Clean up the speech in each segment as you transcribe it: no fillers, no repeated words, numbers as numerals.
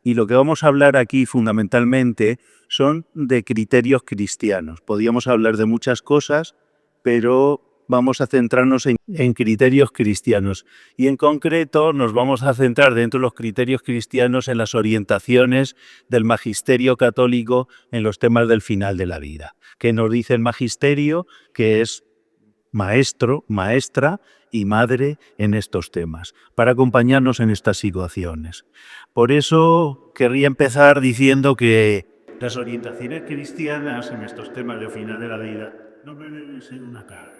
Y lo que vamos a hablar aquí fundamentalmente son de criterios cristianos. Podríamos hablar de muchas cosas, pero vamos a centrarnos en criterios cristianos. Y en concreto nos vamos a centrar dentro de los criterios cristianos en las orientaciones del magisterio católico en los temas del final de la vida. ¿Qué nos dice el magisterio? Que es maestro, maestra y madre en estos temas, para acompañarnos en estas situaciones. Por eso querría empezar diciendo que las orientaciones cristianas en estos temas de final de la vida no deben ser una carga,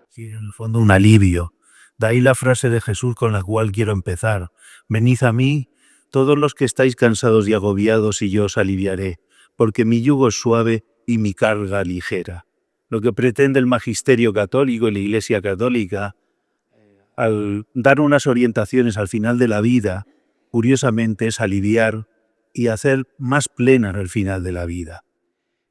sino en el fondo un alivio. De ahí la frase de Jesús con la cual quiero empezar: venid a mí, todos los que estáis cansados y agobiados, y yo os aliviaré, porque mi yugo es suave y mi carga ligera. Lo que pretende el magisterio católico y la Iglesia católica, al dar unas orientaciones al final de la vida, curiosamente es aliviar y hacer más plena el final de la vida.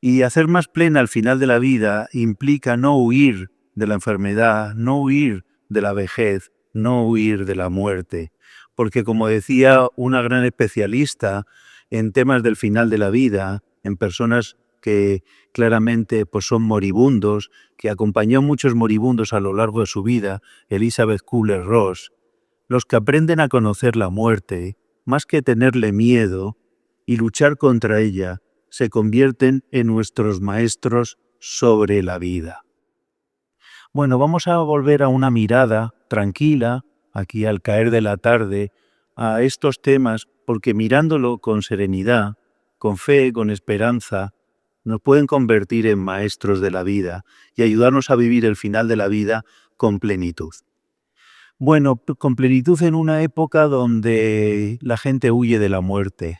Y hacer más plena el final de la vida implica no huir de la enfermedad, no huir de la vejez, no huir de la muerte. Porque, como decía una gran especialista en temas del final de la vida, en personas que claramente pues, son moribundos, que acompañó a muchos moribundos a lo largo de su vida, Elizabeth Kubler-Ross, los que aprenden a conocer la muerte, más que tenerle miedo y luchar contra ella, se convierten en nuestros maestros sobre la vida. Bueno, vamos a volver a una mirada tranquila, aquí al caer de la tarde, a estos temas, porque mirándolo con serenidad, con fe, con esperanza, nos pueden convertir en maestros de la vida y ayudarnos a vivir el final de la vida con plenitud. Bueno, con plenitud en una época donde la gente huye de la muerte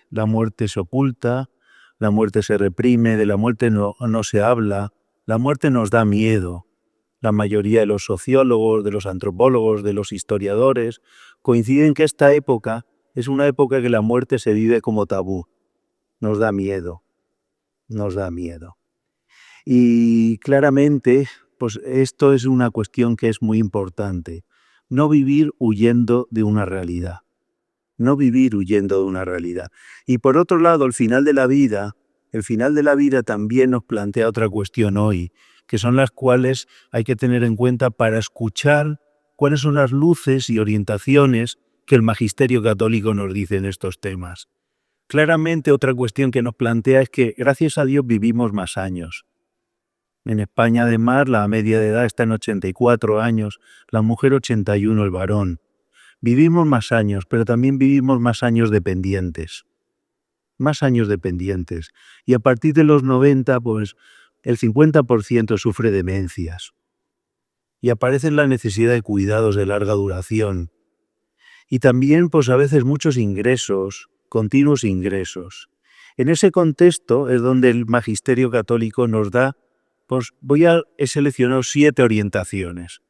se oculta, la muerte se reprime, de la muerte no se habla, la muerte nos da miedo. La mayoría de los sociólogos, de los antropólogos, de los historiadores, coinciden que esta época es una época que la muerte se vive como tabú. Nos da miedo, nos da miedo. Y claramente, pues esto es una cuestión que es muy importante. No vivir huyendo de una realidad. No vivir huyendo de una realidad. Y por otro lado, el final de la vida también nos plantea otra cuestión hoy, que son las cuales hay que tener en cuenta para escuchar cuáles son las luces y orientaciones que el magisterio católico nos dice en estos temas. Claramente otra cuestión que nos plantea es que gracias a Dios vivimos más años. En España además la media de edad está en 84 años, la mujer 81, el varón. Vivimos más años, pero también vivimos más años dependientes. Más años dependientes. Y a partir de los 90, pues el 50% sufre demencias. Y aparece la necesidad de cuidados de larga duración. Y también, pues a veces muchos ingresos, continuos ingresos. En ese contexto es donde el magisterio católico nos da, pues he seleccionado 7 orientaciones.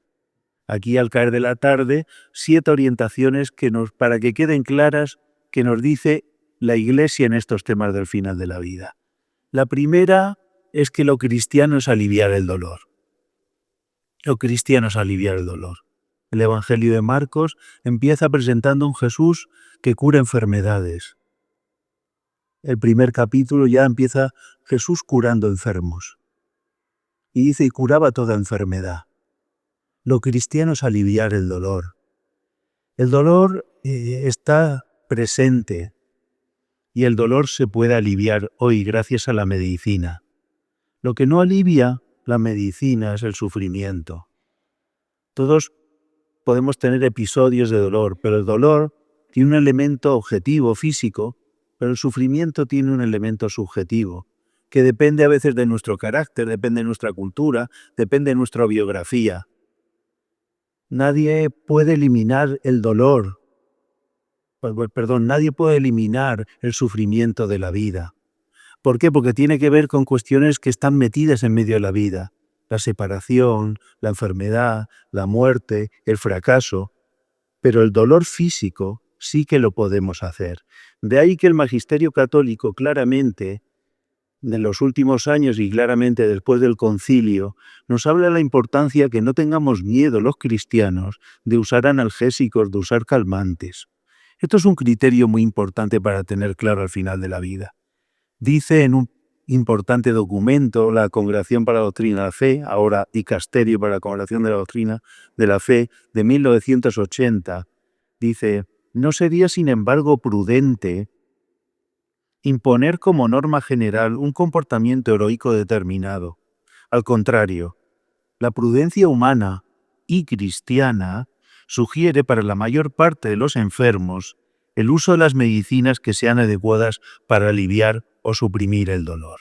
Aquí al caer de la tarde, 7 orientaciones para que queden claras, que nos dice la Iglesia en estos temas del final de la vida. La primera es que lo cristiano es aliviar el dolor. Lo cristiano es aliviar el dolor. El Evangelio de Marcos empieza presentando a un Jesús que cura enfermedades. El primer capítulo ya empieza Jesús curando enfermos. Y dice, y curaba toda enfermedad. Lo cristiano es aliviar el dolor. El dolor está presente y el dolor se puede aliviar hoy gracias a la medicina. Lo que no alivia la medicina es el sufrimiento. Todos podemos tener episodios de dolor, pero el dolor tiene un elemento objetivo, físico, pero el sufrimiento tiene un elemento subjetivo, que depende a veces de nuestro carácter, depende de nuestra cultura, depende de nuestra biografía. Nadie puede eliminar el dolor, nadie puede eliminar el sufrimiento de la vida. ¿Por qué? Porque tiene que ver con cuestiones que están metidas en medio de la vida. La separación, la enfermedad, la muerte, el fracaso. Pero el dolor físico sí que lo podemos hacer. De ahí que el magisterio católico claramente, en los últimos años y claramente después del concilio, nos habla de la importancia que no tengamos miedo los cristianos de usar analgésicos, de usar calmantes. Esto es un criterio muy importante para tener claro al final de la vida. Dice en un importante documento, la Congregación para la Doctrina de la Fe, ahora Dicasterio para la Congregación de la Doctrina de la Fe, de 1980, dice: no sería, sin embargo, prudente imponer como norma general un comportamiento heroico determinado. Al contrario, la prudencia humana y cristiana sugiere para la mayor parte de los enfermos el uso de las medicinas que sean adecuadas para aliviar o suprimir el dolor.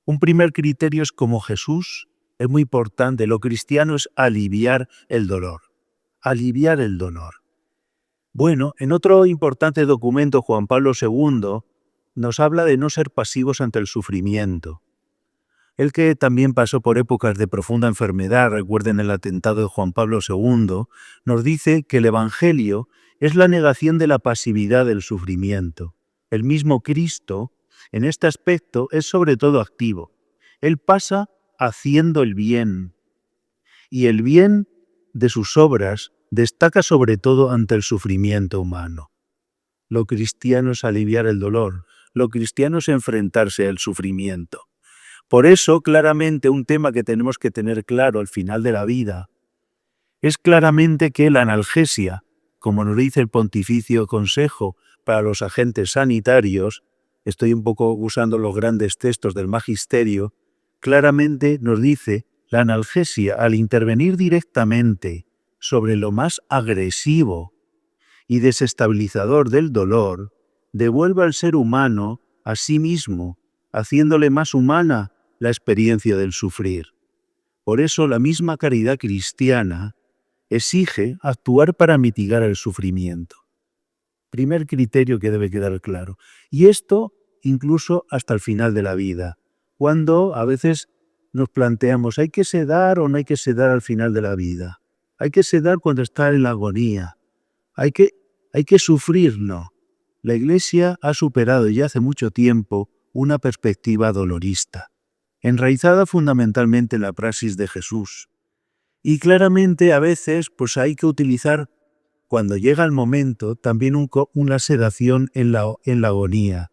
Un primer criterio es como Jesús, es muy importante, lo cristiano es aliviar el dolor. Aliviar el dolor. Bueno, en otro importante documento, Juan Pablo II nos habla de no ser pasivos ante el sufrimiento. Él, que también pasó por épocas de profunda enfermedad, recuerden el atentado de Juan Pablo II, nos dice que el Evangelio es la negación de la pasividad del sufrimiento. El mismo Cristo, en este aspecto, es sobre todo activo. Él pasa haciendo el bien, y el bien de sus obras destaca sobre todo ante el sufrimiento humano. Lo cristiano es aliviar el dolor, lo cristiano es enfrentarse al sufrimiento. Por eso, claramente, un tema que tenemos que tener claro al final de la vida es claramente que la analgesia, como nos dice el Pontificio Consejo para los agentes sanitarios, estoy un poco usando los grandes textos del Magisterio, claramente nos dice la analgesia, al intervenir directamente sobre lo más agresivo y desestabilizador del dolor, devuelve al ser humano a sí mismo, haciéndole más humana la experiencia del sufrir. Por eso la misma caridad cristiana exige actuar para mitigar el sufrimiento. Primer criterio que debe quedar claro. Y esto incluso hasta el final de la vida, cuando a veces nos planteamos, ¿hay que sedar o no hay que sedar al final de la vida? ¿Hay que sedar cuando está en la agonía? ¿Hay que sufrir? No. La Iglesia ha superado ya hace mucho tiempo una perspectiva dolorista, enraizada fundamentalmente en la praxis de Jesús. Y claramente a veces pues hay que utilizar, cuando llega el momento, también una sedación en la agonía,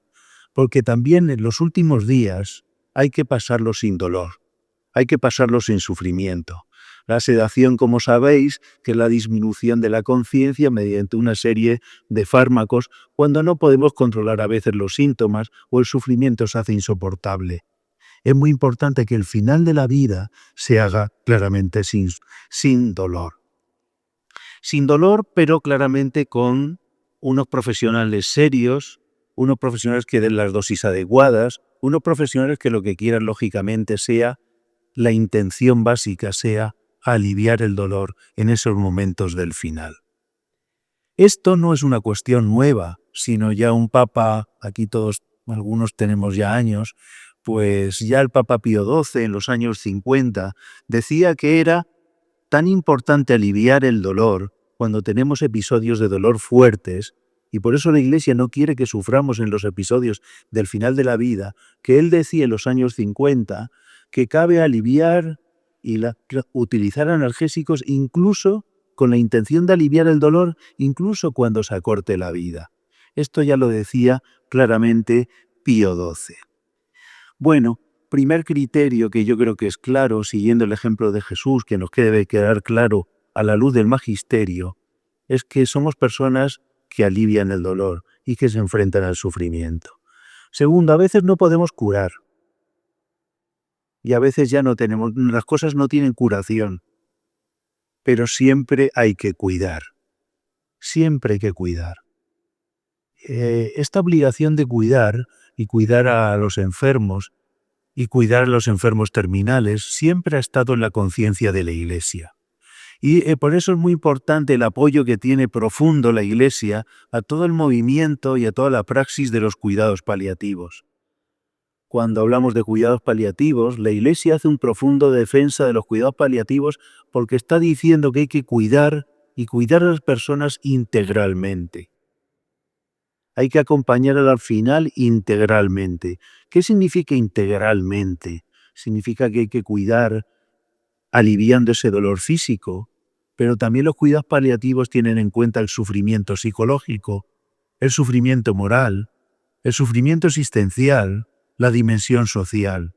porque también en los últimos días hay que pasarlo sin dolor, hay que pasarlo sin sufrimiento. La sedación, como sabéis, que es la disminución de la conciencia mediante una serie de fármacos cuando no podemos controlar a veces los síntomas o el sufrimiento se hace insoportable. Es muy importante que el final de la vida se haga claramente sin dolor. Sin dolor, pero claramente con unos profesionales serios, unos profesionales que den las dosis adecuadas, unos profesionales que lo que quieran lógicamente sea, la intención básica sea aliviar el dolor en esos momentos del final. Esto no es una cuestión nueva, sino ya un papa, aquí todos, algunos tenemos ya años, pues ya el Papa Pío XII en los años 50 decía que era tan importante aliviar el dolor cuando tenemos episodios de dolor fuertes, y por eso la Iglesia no quiere que suframos en los episodios del final de la vida, que él decía en los años 50 que cabe aliviar y utilizar analgésicos incluso con la intención de aliviar el dolor, incluso cuando se acorte la vida. Esto ya lo decía claramente Pío XII. Bueno, primer criterio que yo creo que es claro, siguiendo el ejemplo de Jesús, que nos debe quedar claro a la luz del magisterio, es que somos personas que alivian el dolor y que se enfrentan al sufrimiento. Segundo, a veces no podemos curar. Y a veces ya no tenemos, las cosas no tienen curación. Pero siempre hay que cuidar. Siempre hay que cuidar. Esta obligación de cuidar y cuidar a los enfermos y cuidar a los enfermos terminales siempre ha estado en la conciencia de la Iglesia. Y por eso es muy importante el apoyo que tiene profundo la Iglesia a todo el movimiento y a toda la praxis de los cuidados paliativos. Cuando hablamos de cuidados paliativos, la Iglesia hace un profundo defensa de los cuidados paliativos porque está diciendo que hay que cuidar y cuidar a las personas integralmente. Hay que acompañar al final integralmente. ¿Qué significa integralmente? Significa que hay que cuidar aliviando ese dolor físico, pero también los cuidados paliativos tienen en cuenta el sufrimiento psicológico, el sufrimiento moral, el sufrimiento existencial, la dimensión social.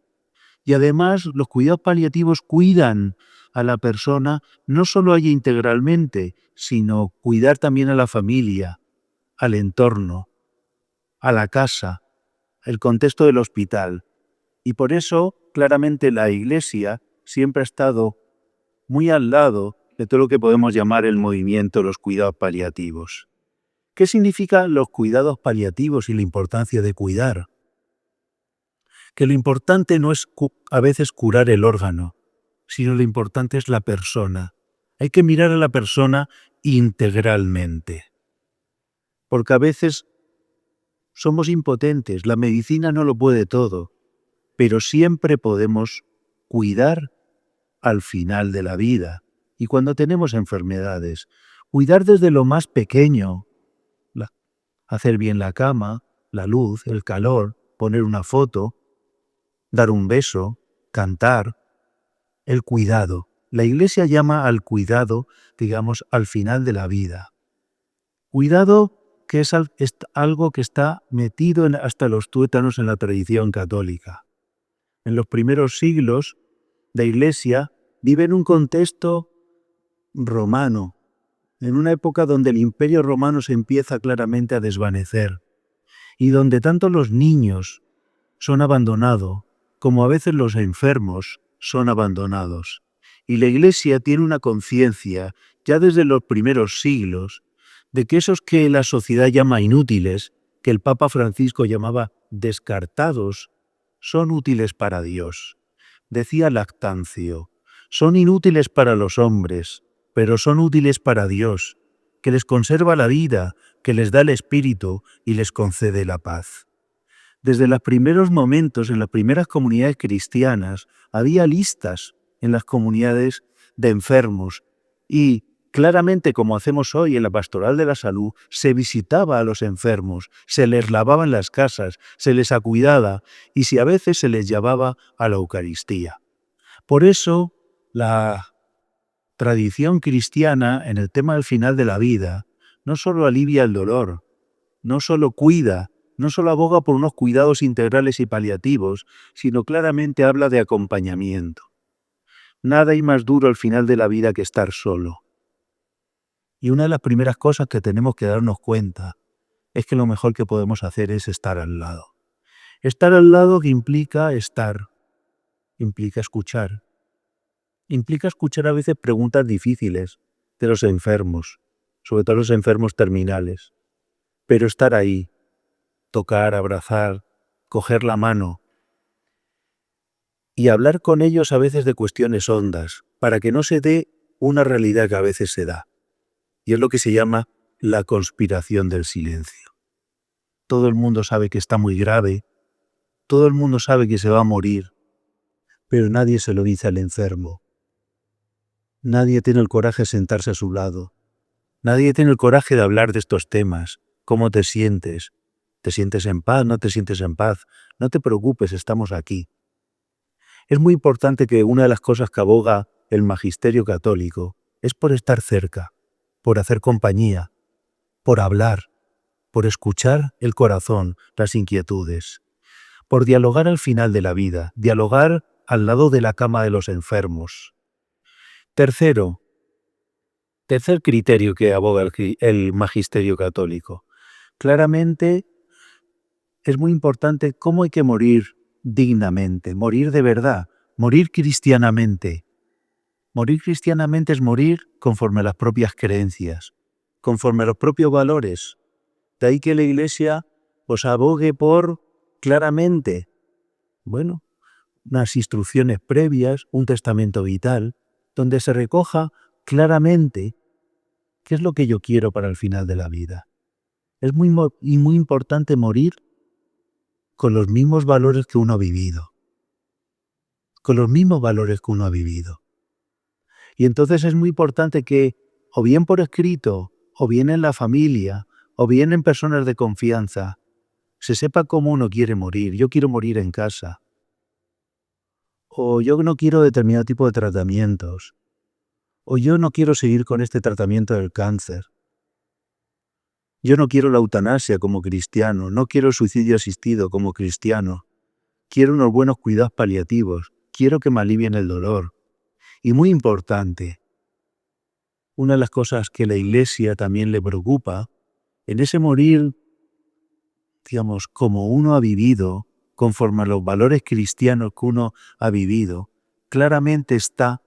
Y además los cuidados paliativos cuidan a la persona no solo a ella integralmente, sino cuidar también a la familia, al entorno, a la casa, el contexto del hospital. Y por eso, claramente, la Iglesia siempre ha estado muy al lado de todo lo que podemos llamar el movimiento de los cuidados paliativos. ¿Qué significan los cuidados paliativos y la importancia de cuidar? Que lo importante no es a veces curar el órgano, sino lo importante es la persona. Hay que mirar a la persona integralmente. Porque a veces somos impotentes, la medicina no lo puede todo, pero siempre podemos cuidar al final de la vida y cuando tenemos enfermedades. Cuidar desde lo más pequeño, hacer bien la cama, la luz, el calor, poner una foto, dar un beso, cantar, el cuidado. La Iglesia llama al cuidado, digamos, al final de la vida. Cuidado que es algo que está metido hasta los tuétanos en la tradición católica. En los primeros siglos, la Iglesia vive en un contexto romano, en una época donde el Imperio Romano se empieza claramente a desvanecer y donde tanto los niños son abandonados como a veces los enfermos son abandonados. Y la Iglesia tiene una conciencia, ya desde los primeros siglos, de que esos que la sociedad llama inútiles, que el Papa Francisco llamaba descartados, son útiles para Dios. Decía Lactancio, son inútiles para los hombres, pero son útiles para Dios, que les conserva la vida, que les da el espíritu y les concede la paz. Desde los primeros momentos, en las primeras comunidades cristianas, había listas en las comunidades de enfermos y claramente, como hacemos hoy en la Pastoral de la Salud, se visitaba a los enfermos, se les lavaba en las casas, se les acuidaba y si a veces se les llevaba a la Eucaristía. Por eso, la tradición cristiana en el tema del final de la vida no solo alivia el dolor, no solo cuida, no solo aboga por unos cuidados integrales y paliativos, sino claramente habla de acompañamiento. Nada hay más duro al final de la vida que estar solo. Y una de las primeras cosas que tenemos que darnos cuenta es que lo mejor que podemos hacer es estar al lado. Estar al lado que implica estar, implica escuchar a veces preguntas difíciles de los enfermos, sobre todo los enfermos terminales. Pero estar ahí, tocar, abrazar, coger la mano y hablar con ellos a veces de cuestiones hondas, para que no se dé una realidad que a veces se da. Y es lo que se llama la conspiración del silencio. Todo el mundo sabe que está muy grave, todo el mundo sabe que se va a morir, pero nadie se lo dice al enfermo. Nadie tiene el coraje de sentarse a su lado. Nadie tiene el coraje de hablar de estos temas. ¿Cómo te sientes? ¿Te sientes en paz? ¿No te sientes en paz? No te preocupes, estamos aquí. Es muy importante que una de las cosas que aboga el magisterio católico es por estar cerca, por hacer compañía, por hablar, por escuchar el corazón, las inquietudes, por dialogar al final de la vida, dialogar al lado de la cama de los enfermos. Tercer criterio que aboga el magisterio católico. Claramente es muy importante cómo hay que morir dignamente, morir de verdad, morir cristianamente. Morir cristianamente es morir conforme a las propias creencias, conforme a los propios valores. De ahí que la Iglesia os abogue por claramente, unas instrucciones previas, un testamento vital, donde se recoja claramente qué es lo que yo quiero para el final de la vida. Es muy importante morir con los mismos valores que uno ha vivido. Con los mismos valores que uno ha vivido. Y entonces es muy importante que, o bien por escrito, o bien en la familia, o bien en personas de confianza, se sepa cómo uno quiere morir. Yo quiero morir en casa. O yo no quiero determinado tipo de tratamientos. O yo no quiero seguir con este tratamiento del cáncer. Yo no quiero la eutanasia como cristiano, no quiero el suicidio asistido como cristiano. Quiero unos buenos cuidados paliativos, quiero que me alivien el dolor. Y muy importante, una de las cosas que la Iglesia también le preocupa, en ese morir, digamos, como uno ha vivido, conforme a los valores cristianos que uno ha vivido, claramente está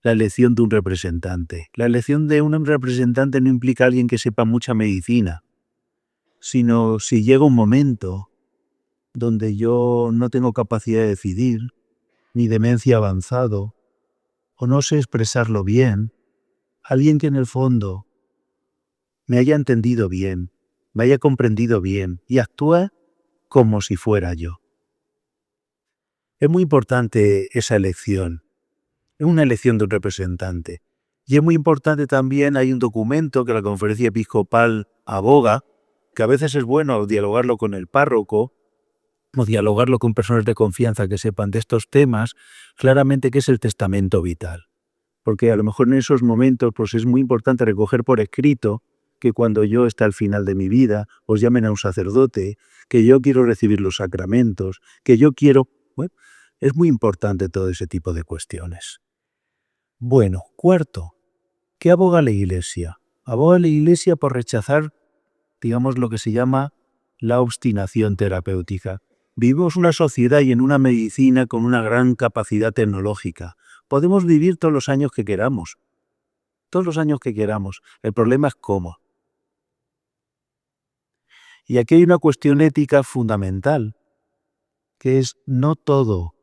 la elección de un representante. La elección de un representante no implica a alguien que sepa mucha medicina, sino si llega un momento donde yo no tengo capacidad de decidir, ni demencia avanzado, o no sé expresarlo bien, alguien que en el fondo me haya entendido bien, me haya comprendido bien y actúe como si fuera yo. Es muy importante esa elección. Es una elección de un representante. Y es muy importante también, hay un documento que la Conferencia Episcopal aboga, que a veces es bueno dialogarlo con el párroco o dialogarlo con personas de confianza que sepan de estos temas, claramente que es el testamento vital. Porque a lo mejor en esos momentos pues es muy importante recoger por escrito que cuando yo esté al final de mi vida, os llamen a un sacerdote, que yo quiero recibir los sacramentos, que yo quiero... Bueno, es muy importante todo ese tipo de cuestiones. Bueno, cuarto, ¿qué aboga la Iglesia? Aboga la Iglesia por rechazar, digamos, lo que se llama la obstinación terapéutica. Vivimos una sociedad y en una medicina con una gran capacidad tecnológica. Podemos vivir todos los años que queramos. Todos los años que queramos. El problema es cómo. Y aquí hay una cuestión ética fundamental, que es no todo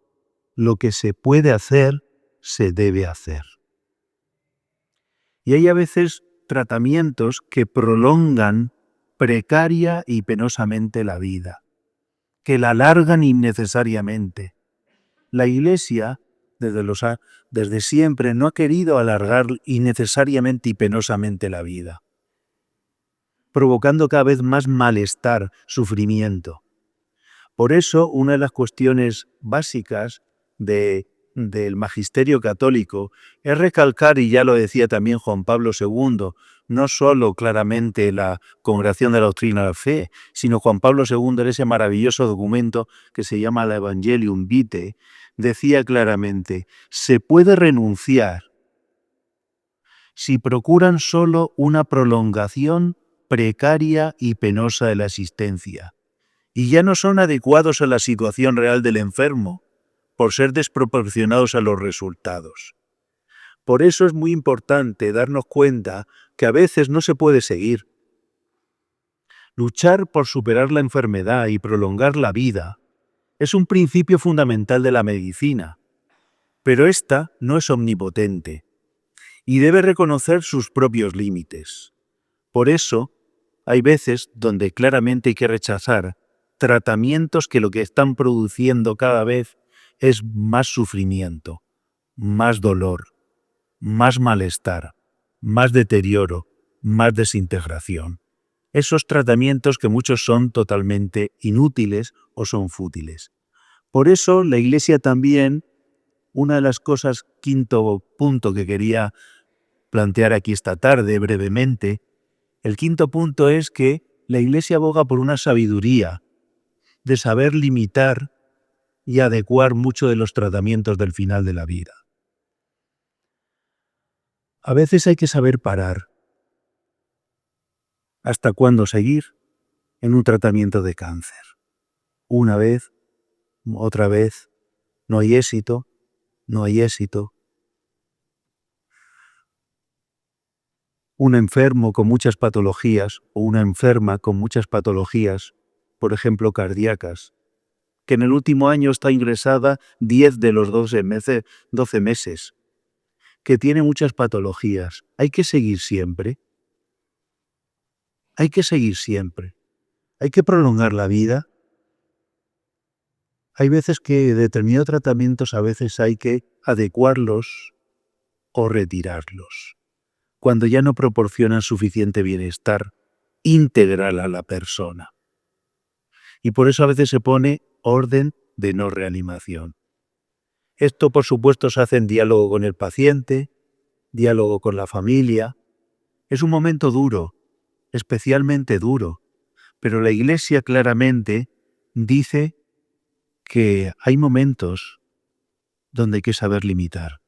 lo que se puede hacer, se debe hacer. Y hay a veces tratamientos que prolongan precaria y penosamente la vida, que la alargan innecesariamente. La Iglesia, desde siempre, no ha querido alargar innecesariamente y penosamente la vida, provocando cada vez más malestar, sufrimiento. Por eso, una de las cuestiones básicas del magisterio católico es recalcar, y ya lo decía también Juan Pablo II, no solo claramente la Congregación de la Doctrina de la Fe, sino Juan Pablo II en ese maravilloso documento que se llama la Evangelium Vitae, decía claramente, se puede renunciar si procuran solo una prolongación precaria y penosa de la existencia, y ya no son adecuados a la situación real del enfermo, por ser desproporcionados a los resultados. Por eso es muy importante darnos cuenta que a veces no se puede seguir. Luchar por superar la enfermedad y prolongar la vida es un principio fundamental de la medicina, pero esta no es omnipotente y debe reconocer sus propios límites. Por eso, hay veces donde claramente hay que rechazar tratamientos que lo que están produciendo cada vez es más sufrimiento, más dolor, más malestar, más deterioro, más desintegración. Esos tratamientos que muchos son totalmente inútiles o son fútiles. Por eso la Iglesia también, una de las cosas, quinto punto que quería plantear aquí esta tarde brevemente, el quinto punto es que la Iglesia aboga por una sabiduría de saber limitar y adecuar mucho de los tratamientos del final de la vida. A veces hay que saber parar. ¿Hasta cuándo seguir en un tratamiento de cáncer? Una vez, otra vez, no hay éxito, no hay éxito. Un enfermo con muchas patologías o una enferma con muchas patologías, por ejemplo cardíacas, que en el último año está ingresada 10 de los 12 meses, que tiene muchas patologías. Hay que seguir siempre. Hay que seguir siempre. Hay que prolongar la vida. Hay veces que determinados tratamientos a veces hay que adecuarlos o retirarlos, cuando ya no proporcionan suficiente bienestar integral a la persona. Y por eso a veces se pone orden de no reanimación. Esto, por supuesto, se hace en diálogo con el paciente, diálogo con la familia. Es un momento duro, especialmente duro, pero la Iglesia claramente dice que hay momentos donde hay que saber limitar,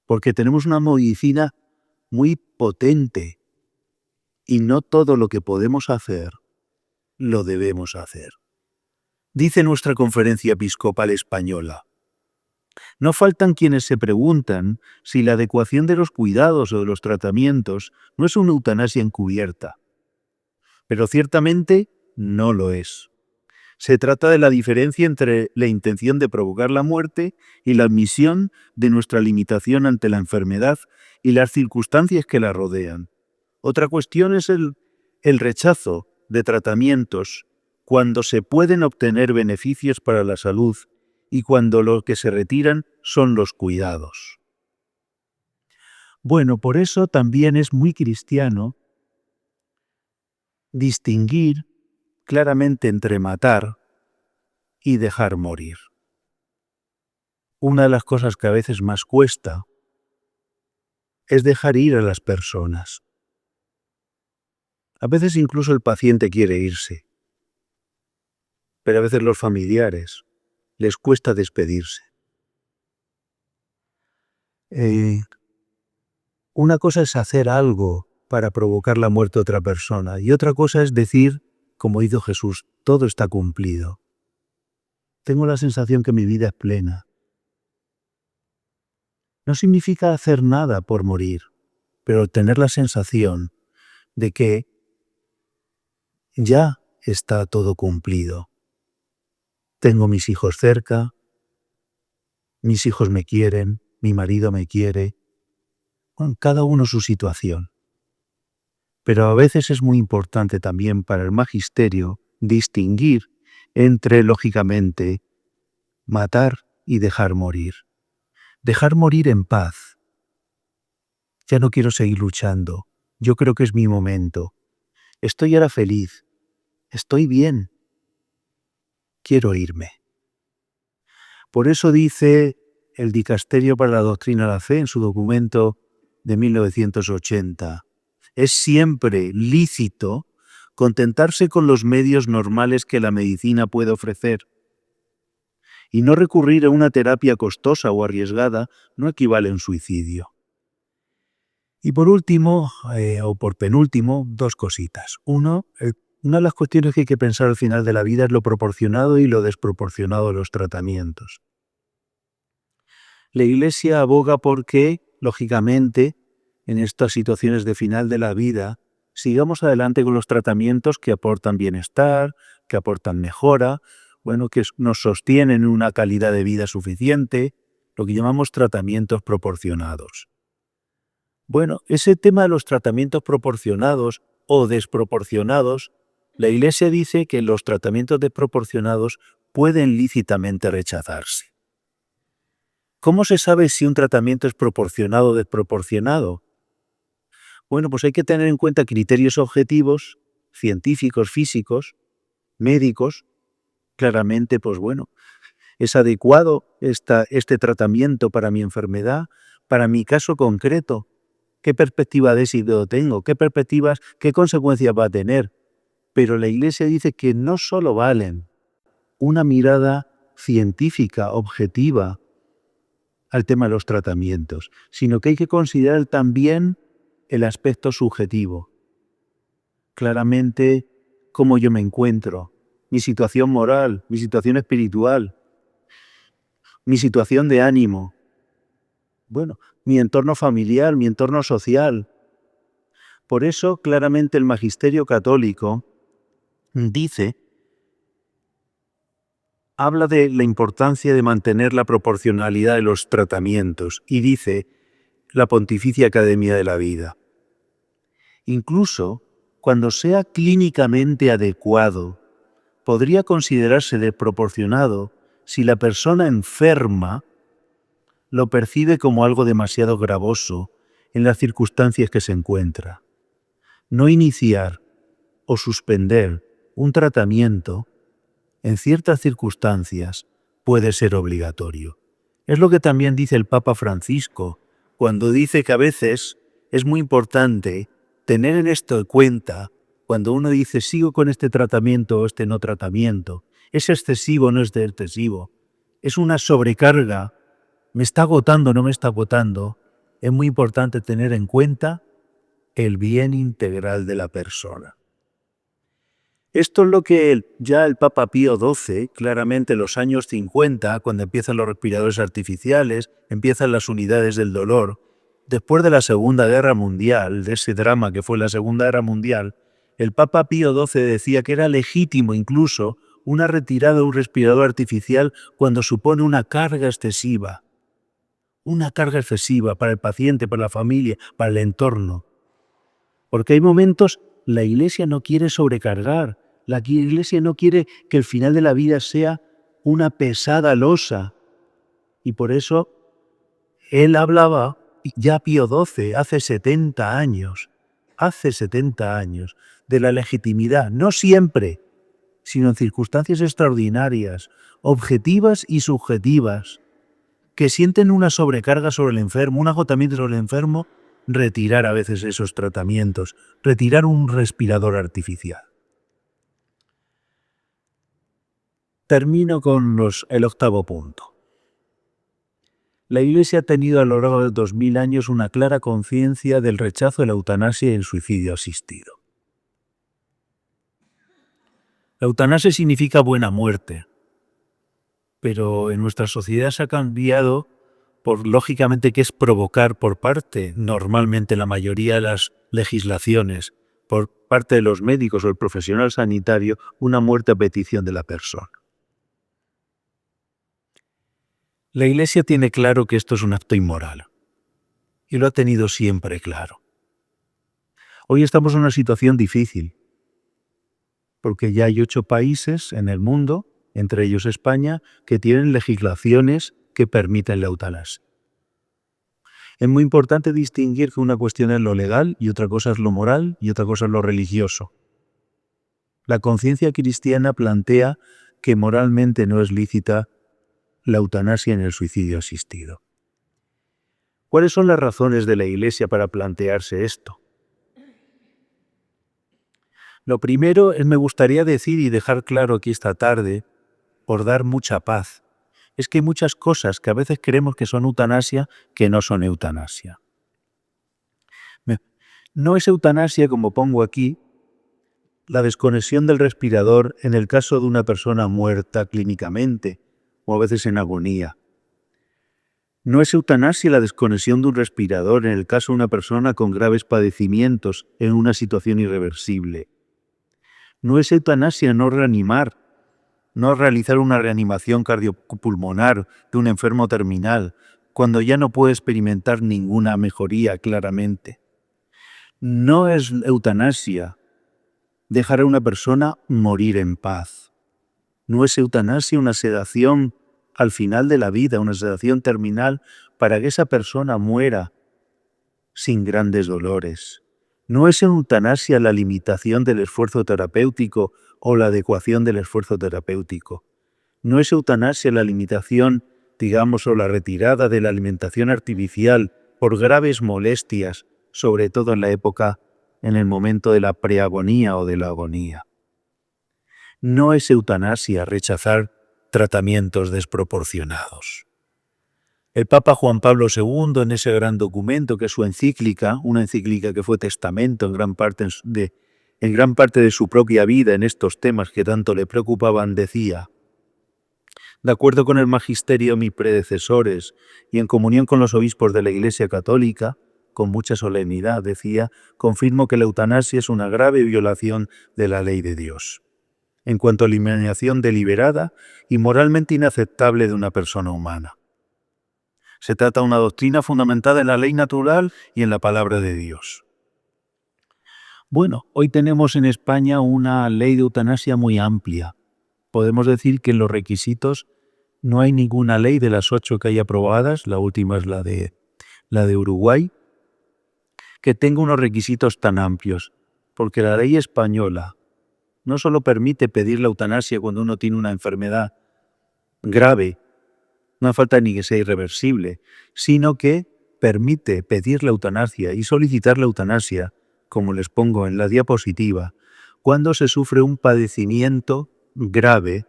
porque tenemos una medicina muy potente y no todo lo que podemos hacer lo debemos hacer. Dice nuestra Conferencia Episcopal Española: no faltan quienes se preguntan si la adecuación de los cuidados o de los tratamientos no es una eutanasia encubierta. Pero ciertamente no lo es. Se trata de la diferencia entre la intención de provocar la muerte y la admisión de nuestra limitación ante la enfermedad y las circunstancias que la rodean. Otra cuestión es el rechazo de tratamientos cuando se pueden obtener beneficios para la salud y cuando lo que se retiran son los cuidados. Bueno, por eso también es muy cristiano distinguir claramente entre matar y dejar morir. Una de las cosas que a veces más cuesta es dejar ir a las personas. A veces incluso el paciente quiere irse, pero a veces los familiares les cuesta despedirse. Una cosa es hacer algo para provocar la muerte de otra persona y otra cosa es decir, como hizo Jesús, todo está cumplido. Tengo la sensación que mi vida es plena. No significa hacer nada por morir, pero tener la sensación de que ya está todo cumplido. Tengo mis hijos cerca, mis hijos me quieren, mi marido me quiere, cada uno su situación. Pero a veces es muy importante también para el magisterio distinguir entre, lógicamente, matar y dejar morir. Dejar morir en paz. Ya no quiero seguir luchando. Yo creo que es mi momento. Estoy ahora feliz. Estoy bien. Quiero irme. Por eso dice el Dicasterio para la Doctrina de la Fe en su documento de 1980, es siempre lícito contentarse con los medios normales que la medicina puede ofrecer. Y no recurrir a una terapia costosa o arriesgada no equivale a un suicidio. Y por último, o por penúltimo, dos cositas. Una de las cuestiones que hay que pensar al final de la vida es lo proporcionado y lo desproporcionado de los tratamientos. La Iglesia aboga porque, lógicamente, en estas situaciones de final de la vida, sigamos adelante con los tratamientos que aportan bienestar, que aportan mejora, que nos sostienen una calidad de vida suficiente, lo que llamamos tratamientos proporcionados. Bueno, ese tema de los tratamientos proporcionados o desproporcionados, la Iglesia dice que los tratamientos desproporcionados pueden lícitamente rechazarse. ¿Cómo se sabe si un tratamiento es proporcionado o desproporcionado? Bueno, pues hay que tener en cuenta criterios objetivos, científicos, físicos, médicos. Claramente, ¿es adecuado este tratamiento para mi enfermedad, para mi caso concreto? ¿Qué perspectiva de éxito tengo? ¿Qué consecuencias va a tener? Pero la Iglesia dice que no solo valen una mirada científica, objetiva, al tema de los tratamientos, sino que hay que considerar también el aspecto subjetivo. Claramente, cómo yo me encuentro, mi situación moral, mi situación espiritual, mi situación de ánimo, mi entorno familiar, mi entorno social. Por eso, claramente, el Magisterio Católico habla de la importancia de mantener la proporcionalidad de los tratamientos y dice la Pontificia Academia de la Vida. Incluso cuando sea clínicamente adecuado, podría considerarse desproporcionado si la persona enferma lo percibe como algo demasiado gravoso en las circunstancias que se encuentra. No iniciar o suspender un tratamiento en ciertas circunstancias puede ser obligatorio. Es lo que también dice el Papa Francisco cuando dice que a veces es muy importante tener en esto en cuenta, cuando uno dice sigo con este tratamiento o este no tratamiento, ¿es excesivo o no es excesivo? ¿Es una sobrecarga? ¿Me está agotando o no me está agotando? Es muy importante tener en cuenta el bien integral de la persona. Esto es lo que ya el Papa Pío XII, claramente en los años 50, cuando empiezan los respiradores artificiales, empiezan las unidades del dolor, después de la Segunda Guerra Mundial, de ese drama que fue la Segunda Guerra Mundial, el Papa Pío XII decía que era legítimo incluso una retirada de un respirador artificial cuando supone una carga excesiva para el paciente, para la familia, para el entorno. Porque hay momentos, la Iglesia no quiere sobrecargar, la Iglesia no quiere que el final de la vida sea una pesada losa. Y por eso él hablaba, ya Pío XII, hace 70 años, de la legitimidad, no siempre, sino en circunstancias extraordinarias, objetivas y subjetivas, que sienten una sobrecarga sobre el enfermo, un agotamiento sobre el enfermo, retirar a veces esos tratamientos, retirar un respirador artificial. Termino con el octavo punto. La Iglesia ha tenido a lo largo de 2000 años una clara conciencia del rechazo de la eutanasia y el suicidio asistido. La eutanasia significa buena muerte, pero en nuestra sociedad se ha cambiado lógicamente, que es provocar por parte, normalmente la mayoría de las legislaciones, por parte de los médicos o el profesional sanitario, una muerte a petición de la persona. La Iglesia tiene claro que esto es un acto inmoral, y lo ha tenido siempre claro. Hoy estamos en una situación difícil, porque ya hay 8 países en el mundo, entre ellos España, que tienen legislaciones que permiten la eutanasia. Es muy importante distinguir que una cuestión es lo legal y otra cosa es lo moral y otra cosa es lo religioso. La conciencia cristiana plantea que moralmente no es lícita la eutanasia en el suicidio asistido. ¿Cuáles son las razones de la Iglesia para plantearse esto? Lo primero me gustaría decir y dejar claro aquí esta tarde, por dar mucha paz, es que hay muchas cosas que a veces creemos que son eutanasia que no son eutanasia. No es eutanasia, como pongo aquí, la desconexión del respirador en el caso de una persona muerta clínicamente o a veces en agonía. No es eutanasia la desconexión de un respirador en el caso de una persona con graves padecimientos en una situación irreversible. No es eutanasia no reanimar, no realizar una reanimación cardiopulmonar de un enfermo terminal cuando ya no puede experimentar ninguna mejoría claramente. No es eutanasia dejar a una persona morir en paz. No es eutanasia una sedación al final de la vida, una sedación terminal para que esa persona muera sin grandes dolores. No es eutanasia la limitación del esfuerzo terapéutico o la adecuación del esfuerzo terapéutico. No es eutanasia la limitación, digamos, o la retirada de la alimentación artificial por graves molestias, sobre todo en la época, en el momento de la preagonía o de la agonía. No es eutanasia rechazar tratamientos desproporcionados. El Papa Juan Pablo II, en ese gran documento que es su encíclica, una encíclica que fue testamento en gran parte de su propia vida en estos temas que tanto le preocupaban, decía: de acuerdo con el magisterio de mis predecesores y en comunión con los obispos de la Iglesia Católica, con mucha solemnidad decía, confirmo que la eutanasia es una grave violación de la ley de Dios, en cuanto a la eliminación deliberada y moralmente inaceptable de una persona humana. Se trata de una doctrina fundamentada en la ley natural y en la palabra de Dios. Bueno, hoy tenemos en España una ley de eutanasia muy amplia. Podemos decir que en los requisitos no hay ninguna ley de las 8 que hay aprobadas, la última es la de Uruguay, que tenga unos requisitos tan amplios, porque la ley española no solo permite pedir la eutanasia cuando uno tiene una enfermedad grave, no hace falta ni que sea irreversible, sino que permite pedir la eutanasia y solicitar la eutanasia como les pongo en la diapositiva, cuando se sufre un padecimiento grave,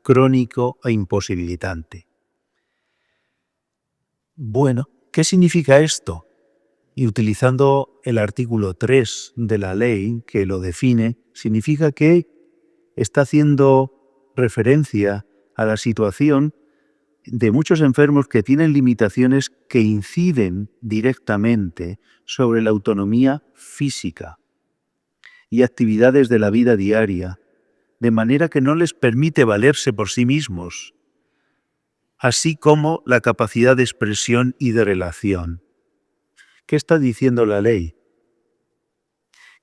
crónico e imposibilitante. Bueno, ¿qué significa esto? Y utilizando el artículo 3 de la ley que lo define, significa que está haciendo referencia a la situación de muchos enfermos que tienen limitaciones que inciden directamente sobre la autonomía física y actividades de la vida diaria, de manera que no les permite valerse por sí mismos, así como la capacidad de expresión y de relación. ¿Qué está diciendo la ley?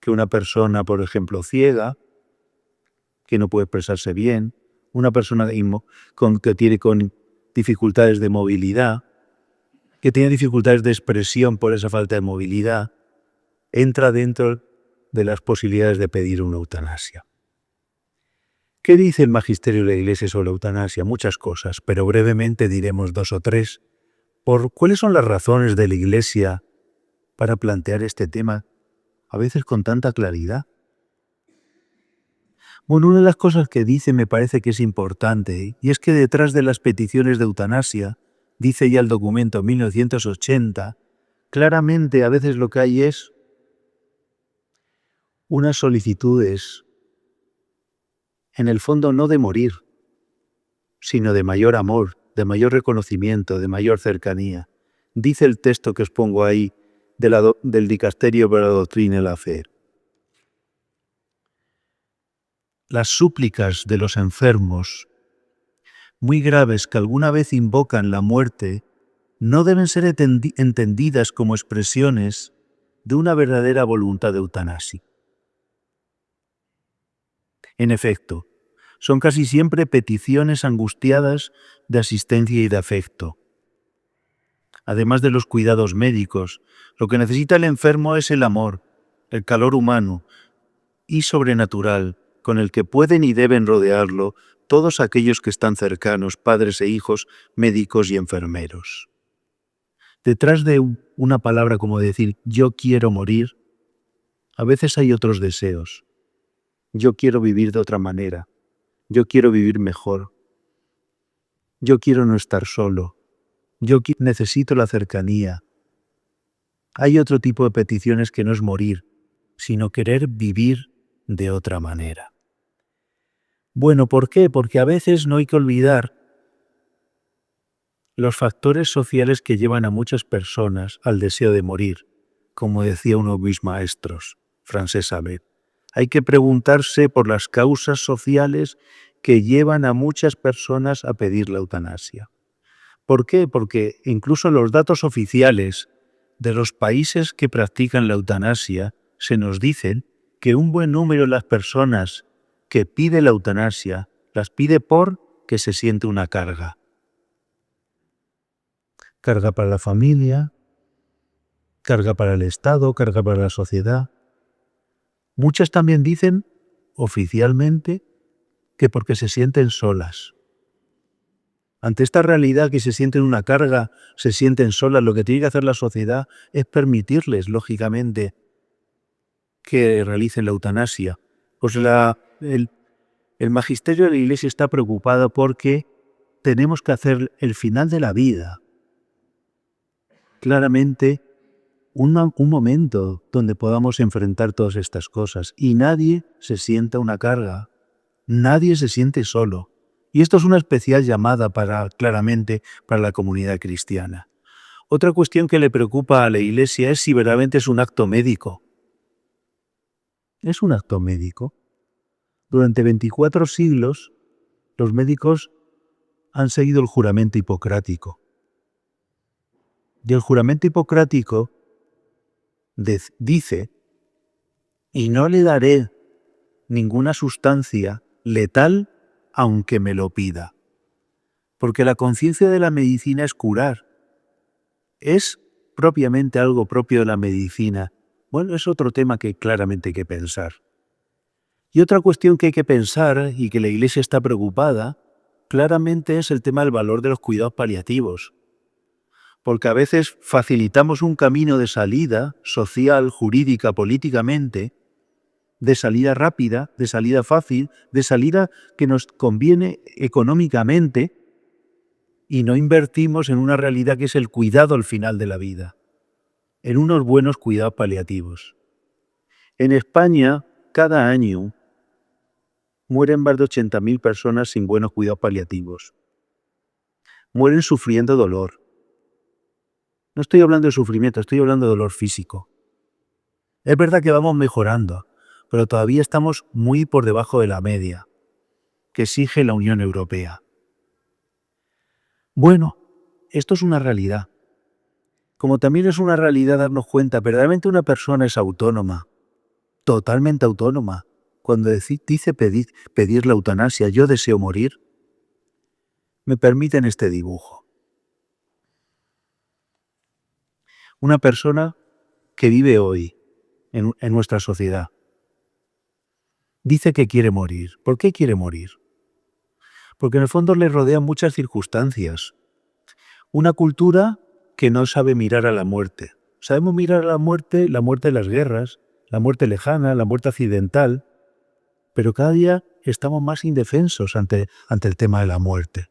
Que una persona, por ejemplo, ciega, que no puede expresarse bien, una persona que tiene dificultades de movilidad, que tiene dificultades de expresión por esa falta de movilidad, entra dentro de las posibilidades de pedir una eutanasia. ¿Qué dice el magisterio de la Iglesia sobre la eutanasia? Muchas cosas, pero brevemente diremos 2 o 3. ¿Cuáles son las razones de la Iglesia para plantear este tema, a veces con tanta claridad? Bueno, una de las cosas que dice me parece que es importante, y es que detrás de las peticiones de eutanasia, dice ya el documento 1980, claramente a veces lo que hay es unas solicitudes, en el fondo no de morir, sino de mayor amor, de mayor reconocimiento, de mayor cercanía. Dice el texto que os pongo ahí del Dicasterio para la Doctrina y la Fe. Las súplicas de los enfermos, muy graves que alguna vez invocan la muerte, no deben ser entendidas como expresiones de una verdadera voluntad de eutanasia. En efecto, son casi siempre peticiones angustiadas de asistencia y de afecto. Además de los cuidados médicos, lo que necesita el enfermo es el amor, el calor humano y sobrenatural con el que pueden y deben rodearlo todos aquellos que están cercanos, padres e hijos, médicos y enfermeros. Detrás de una palabra como decir «yo quiero morir», a veces hay otros deseos. Yo quiero vivir de otra manera. Yo quiero vivir mejor. Yo quiero no estar solo. Yo necesito la cercanía. Hay otro tipo de peticiones que no es morir, sino querer vivir de otra manera. Bueno, ¿por qué? Porque a veces no hay que olvidar los factores sociales que llevan a muchas personas al deseo de morir, como decía uno de mis maestros, Francesc Sabet. Hay que preguntarse por las causas sociales que llevan a muchas personas a pedir la eutanasia. ¿Por qué? Porque incluso los datos oficiales de los países que practican la eutanasia se nos dicen que un buen número de las personas que pide la eutanasia las pide porque se siente una carga. Carga para la familia, carga para el Estado, carga para la sociedad. Muchas también dicen oficialmente que porque se sienten solas. Ante esta realidad que se sienten una carga, se sienten solas, lo que tiene que hacer la sociedad es permitirles, lógicamente, que realicen la eutanasia. Pues el magisterio de la Iglesia está preocupado porque tenemos que hacer el final de la vida claramente un momento donde podamos enfrentar todas estas cosas y nadie se sienta una carga, nadie se siente solo. Y esto es una especial llamada claramente para la comunidad cristiana. Otra cuestión que le preocupa a la Iglesia es si verdaderamente es un acto médico. ¿Es un acto médico? Durante 24 siglos, los médicos han seguido el juramento hipocrático. Y el juramento hipocrático dice, y no le daré ninguna sustancia letal aunque me lo pida. Porque la conciencia de la medicina es curar. ¿Es propiamente algo propio de la medicina? Bueno, es otro tema que claramente hay que pensar. Y otra cuestión que hay que pensar y que la Iglesia está preocupada, claramente es el tema del valor de los cuidados paliativos. porque a veces facilitamos un camino de salida social, jurídica, políticamente, de salida rápida, de salida fácil, de salida que nos conviene económicamente, y no invertimos en una realidad que es el cuidado al final de la vida, en unos buenos cuidados paliativos. En España, cada año, mueren más de 80.000 personas sin buenos cuidados paliativos. Mueren sufriendo dolor. No estoy hablando de sufrimiento, estoy hablando de dolor físico. Es verdad que vamos mejorando, pero todavía estamos muy por debajo de la media que exige la Unión Europea. Bueno, esto es una realidad. Como también es una realidad darnos cuenta, verdaderamente una persona es autónoma, totalmente autónoma. Cuando dice pedir la eutanasia, yo deseo morir, me permiten este dibujo. Una persona que vive hoy en nuestra sociedad dice que quiere morir. ¿Por qué quiere morir? Porque en el fondo le rodean muchas circunstancias. Una cultura que no sabe mirar a la muerte. Sabemos mirar a la muerte de las guerras, la muerte lejana, la muerte accidental, pero cada día estamos más indefensos ante el tema de la muerte.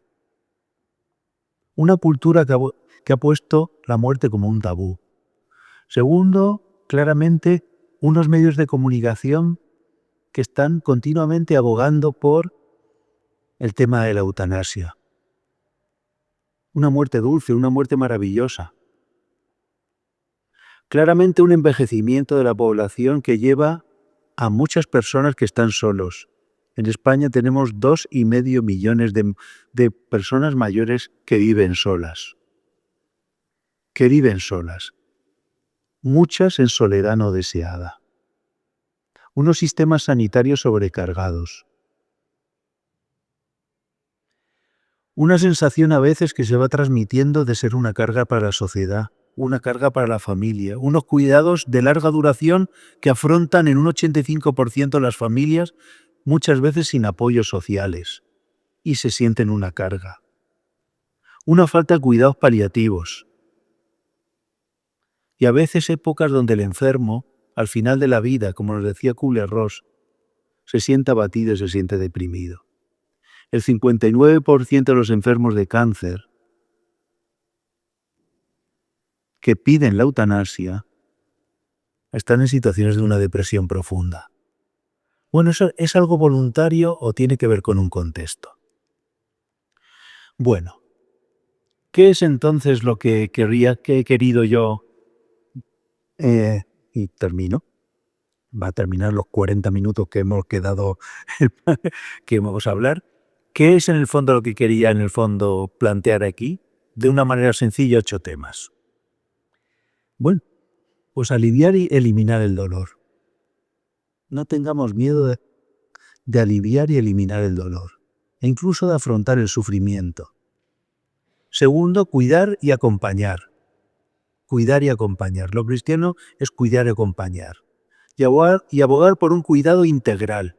Una cultura que ha puesto la muerte como un tabú. Segundo, claramente, unos medios de comunicación que están continuamente abogando por el tema de la eutanasia. Una muerte dulce, una muerte maravillosa. Claramente un envejecimiento de la población que lleva a muchas personas que están solos. En España tenemos 2,5 millones de personas mayores que viven solas. Muchas en soledad no deseada. Unos sistemas sanitarios sobrecargados. Una sensación a veces que se va transmitiendo de ser una carga para la sociedad, una carga para la familia, unos cuidados de larga duración que afrontan en un 85% las familias, muchas veces sin apoyos sociales, y se sienten una carga. Una falta de cuidados paliativos. Y a veces épocas donde el enfermo, al final de la vida, como nos decía Kubler-Ross, se siente abatido y se siente deprimido. El 59% de los enfermos de cáncer que piden la eutanasia están en situaciones de una depresión profunda. Bueno, ¿eso es algo voluntario o tiene que ver con un contexto? Bueno, ¿qué es entonces lo que he querido yo? Y termino. Va a terminar los 40 minutos que hemos quedado, que vamos a hablar. ¿Qué es en el fondo lo que quería plantear aquí? De una manera sencilla, 8 temas. Bueno, pues aliviar y eliminar el dolor. No tengamos miedo de aliviar y eliminar el dolor, e incluso de afrontar el sufrimiento. Segundo, cuidar y acompañar. Cuidar y acompañar. Lo cristiano es cuidar y acompañar. Y abogar por un cuidado integral.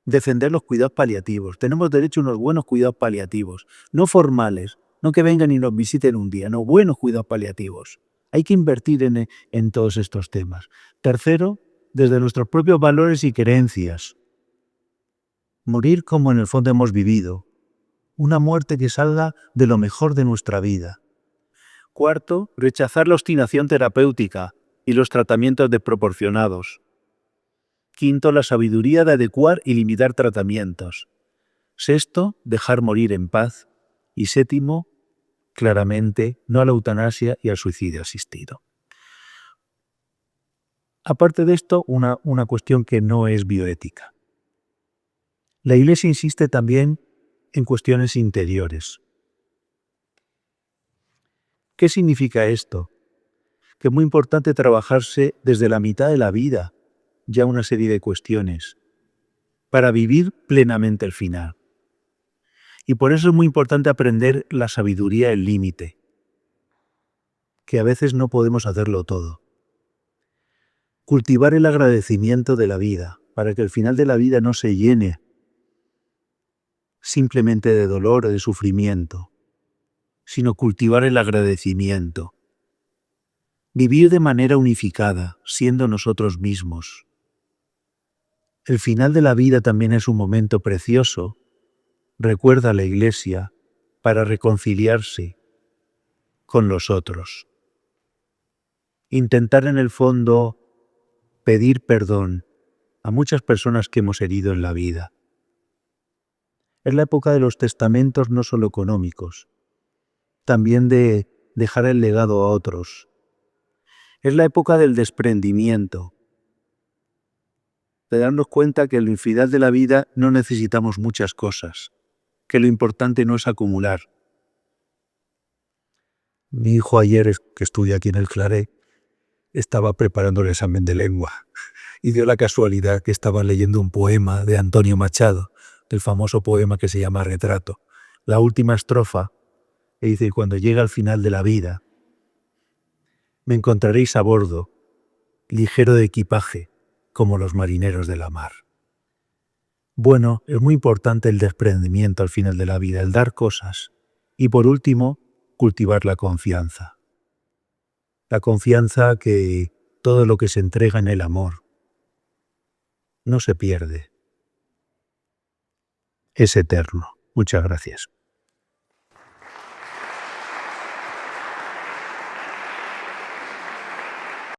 Defender los cuidados paliativos. Tenemos derecho a unos buenos cuidados paliativos, no formales, no que vengan y nos visiten un día, no, buenos cuidados paliativos. Hay que invertir en todos estos temas. Tercero, desde nuestros propios valores y creencias. Morir como en el fondo hemos vivido. Una muerte que salga de lo mejor de nuestra vida. Cuarto, rechazar la obstinación terapéutica y los tratamientos desproporcionados. Quinto, la sabiduría de adecuar y limitar tratamientos. Sexto, dejar morir en paz. Y séptimo, claramente, no a la eutanasia y al suicidio asistido. Aparte de esto, una cuestión que no es bioética. La Iglesia insiste también en cuestiones interiores. ¿Qué significa esto? Que es muy importante trabajarse desde la mitad de la vida ya una serie de cuestiones para vivir plenamente el final. Y por eso es muy importante aprender la sabiduría del límite, que a veces no podemos hacerlo todo. Cultivar el agradecimiento de la vida, para que el final de la vida no se llene simplemente de dolor o de sufrimiento. sino cultivar el agradecimiento. Vivir de manera unificada, siendo nosotros mismos. El final de la vida también es un momento precioso, recuerda la Iglesia, para reconciliarse con los otros. Intentar en el fondo pedir perdón a muchas personas que hemos herido en la vida. Es la época de los testamentos no solo económicos, también de dejar el legado a otros. Es la época del desprendimiento, de darnos cuenta que en el final de la vida no necesitamos muchas cosas, que lo importante no es acumular. Mi hijo ayer, que estudia aquí en el Claret, estaba preparando el examen de lengua y dio la casualidad que estaba leyendo un poema de Antonio Machado, del famoso poema que se llama Retrato. La última estrofa, y dice, cuando llegue al final de la vida, me encontraréis a bordo, ligero de equipaje, como los marineros de la mar. Bueno, es muy importante el desprendimiento al final de la vida, el dar cosas. Y por último, cultivar la confianza. La confianza que todo lo que se entrega en el amor no se pierde. Es eterno. Muchas gracias.